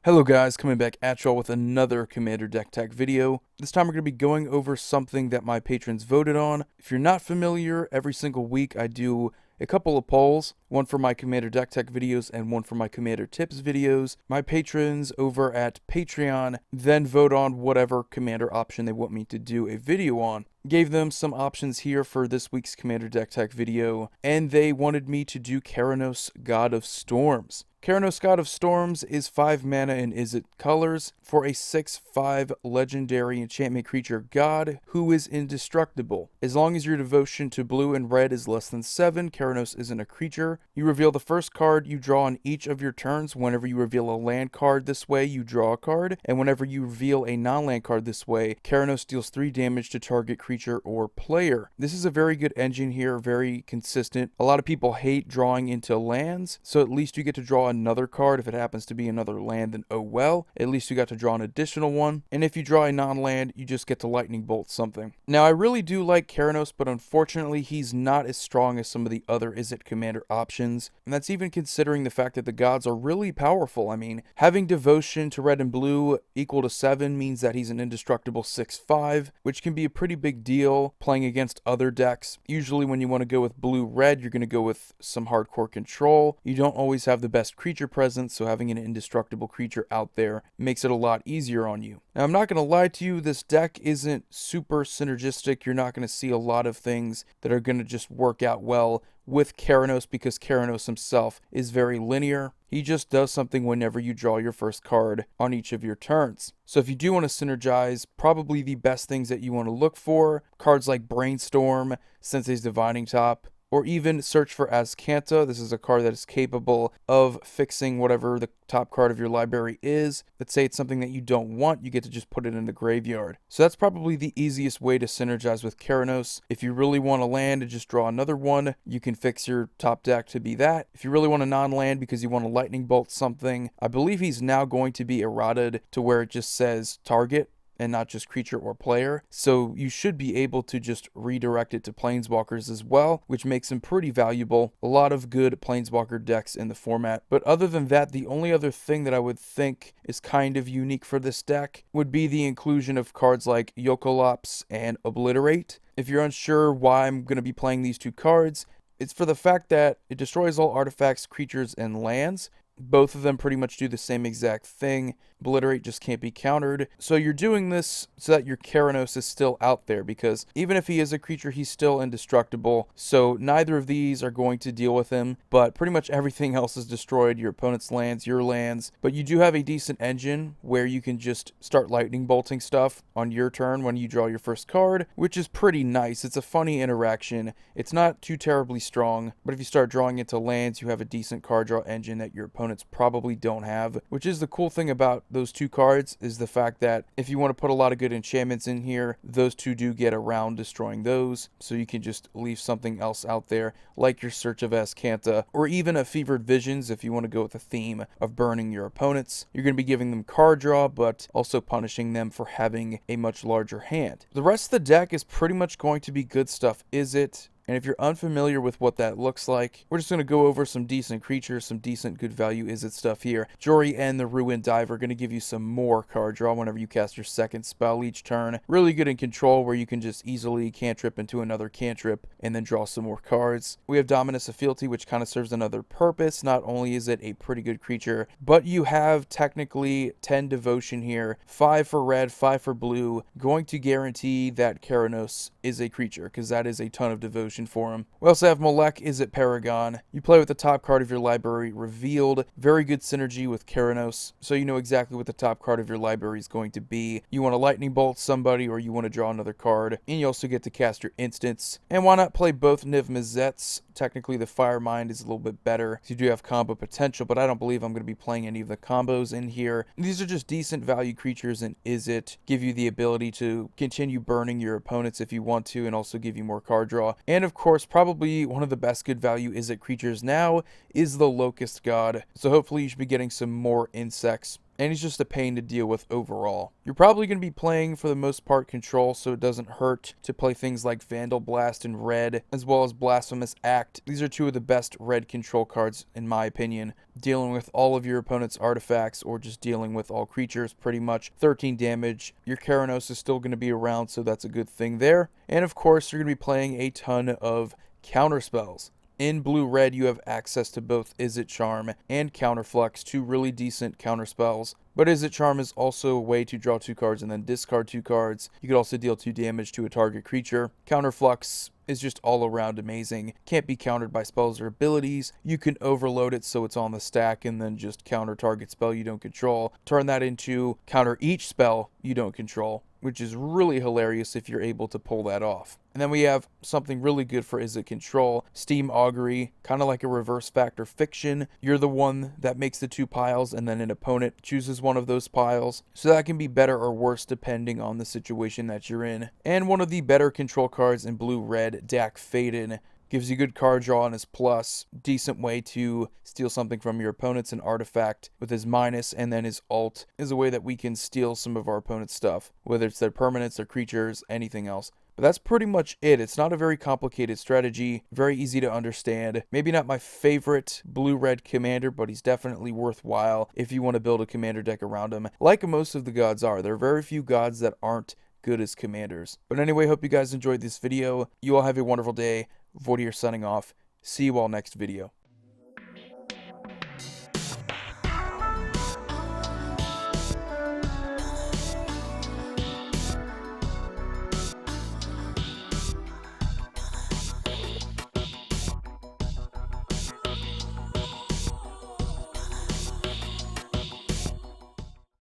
Hello guys, coming back at y'all with another Commander Deck Tech video. This time we're going to be going over something that my patrons voted on. If you're not familiar, every single week I do a couple of polls, one for my Commander Deck Tech videos and one for my Commander Tips videos. My patrons over at Patreon then vote on whatever Commander option they want me to do a video on. Gave them some options here for this week's Commander Deck Tech video, and they wanted me to do Keranos, God of Storms. Keranos, God of Storms is 5 mana and Izzet colors for a 6/5 legendary enchantment creature god who is indestructible. As long as your devotion to blue and red is less than 7, Keranos isn't a creature. You reveal the first card you draw on each of your turns. Whenever you reveal a land card this way, you draw a card, and whenever you reveal a non-land card this way, Keranos deals 3 damage to target creature or player. This is a very good engine here, very consistent. A lot of people hate drawing into lands, so at least you get to draw another card. If it happens to be another land, then oh well, at least you got to draw an additional one. And if you draw a non-land, you just get to lightning bolt something. Now I really do like Keranos, but unfortunately he's not as strong as some of the other Izzet commander options, and that's even considering the fact that the gods are really powerful. I mean, having devotion to red and blue equal to 7 means that he's an indestructible 6/5, which can be a pretty big deal playing against other decks. Usually when you want to go with blue-red, you're going to go with some hardcore control. You don't always have the best creature presence, so having an indestructible creature out there makes it a lot easier on you. Now, I'm not going to lie to you, this deck isn't super synergistic. You're not going to see a lot of things that are going to just work out well with Keranos because Keranos himself is very linear. He just does something whenever you draw your first card on each of your turns. So if you do want to synergize, probably the best things that you want to look for, cards like Brainstorm, Sensei's Divining Top, or even search for Azcanta. This is a card that is capable of fixing whatever the top card of your library is. Let's say it's something that you don't want, you get to just put it in the graveyard. So that's probably the easiest way to synergize with Keranos. If you really want to land and just draw another one, you can fix your top deck to be that. If you really want a non-land because you want to lightning bolt something, I believe he's now going to be errated to where it just says target and not just creature or player, so you should be able to just redirect it to planeswalkers as well, which makes him pretty valuable. A lot of good planeswalker decks in the format, but other than that, the only other thing that I would think is kind of unique for this deck would be the inclusion of cards like Yokolops and Obliterate. If you're unsure why I'm going to be playing these two cards, it's for the fact that it destroys all artifacts, creatures, and lands. Both of them pretty much do the same exact thing. Obliterate just can't be countered. So you're doing this so that your Keranos is still out there, because even if he is a creature, he's still indestructible. So neither of these are going to deal with him, but pretty much everything else is destroyed. Your opponent's lands, your lands. But you do have a decent engine where you can just start lightning bolting stuff on your turn when you draw your first card, which is pretty nice. It's a funny interaction. It's not too terribly strong, but if you start drawing into lands, you have a decent card draw engine that your opponents probably don't have, which is the cool thing about those two cards, is the fact that if you want to put a lot of good enchantments in here, those two do get around destroying those, so you can just leave something else out there like your Search of Azcanta, or even a Fevered Visions if you want to go with a theme of burning your opponents. You're going to be giving them card draw, but also punishing them for having a much larger hand. The rest of the deck is pretty much going to be good stuff, is it? And if you're unfamiliar with what that looks like, we're just going to go over some decent creatures, some decent good value Izzet stuff here. Jory and the Ruined Diver are going to give you some more card draw whenever you cast your second spell each turn. Really good in control where you can just easily cantrip into another cantrip and then draw some more cards. We have Dominus of Realty, which kind of serves another purpose. Not only is it a pretty good creature, but you have technically 10 devotion here, 5 for red, 5 for blue, going to guarantee that Keranos is a creature, because that is a ton of devotion for him. We also have Molech Izzet Paragon. You play with the top card of your library revealed. Very good synergy with Keranos, so you know exactly what the top card of your library is going to be. You want to lightning bolt somebody, or you want to draw another card, and you also get to cast your instants. And why not play both Niv Mizzets? Technically the Fire Mind is a little bit better, so you do have combo potential, but I don't believe I'm going to be playing any of the combos in here. These are just decent value creatures, and Izzet give you the ability to continue burning your opponents if you want to, and also give you more card draw. And of course, probably one of the best good value Izzet creatures now is the Locust God, so hopefully you should be getting some more insects and he's just a pain to deal with overall. You're probably going to be playing for the most part control, so it doesn't hurt to play things like Vandal Blast in red, as well as Blasphemous Act. These are two of the best red control cards in my opinion, dealing with all of your opponent's artifacts or just dealing with all creatures pretty much. 13 damage. Your Keranos is still going to be around, so that's a good thing there. And of course, you're going to be playing a ton of counter spells. In blue-red, you have access to both Izzet Charm and Counterflux, two really decent counter spells. But Izzet Charm is also a way to draw 2 cards and then discard 2 cards. You could also deal 2 damage to a target creature. Counterflux is just all around amazing. Can't be countered by spells or abilities. You can overload it so it's on the stack and then just counter target spell you don't control. Turn that into counter each spell you don't control, which is really hilarious if you're able to pull that off. And then we have something really good for Izzet control, Steam Augury, kind of like a reverse factor fiction. You're the one that makes the 2 piles and then an opponent chooses one of those piles. So that can be better or worse depending on the situation that you're in. And one of the better control cards in blue-red, Dak Faden, gives you good card draw on his plus, decent way to steal something from your opponent's an artifact with his minus, and then his alt is a way that we can steal some of our opponent's stuff, whether it's their permanents, their creatures, anything else. But that's pretty much it. It's not a very complicated strategy, very easy to understand. Maybe not my favorite blue-red commander, but he's definitely worthwhile if you want to build a commander deck around him. Like most of the gods are, there are very few gods that aren't good as commanders. But anyway, hope you guys enjoyed this video. You all have a wonderful day. Voidier signing off. See you all next video.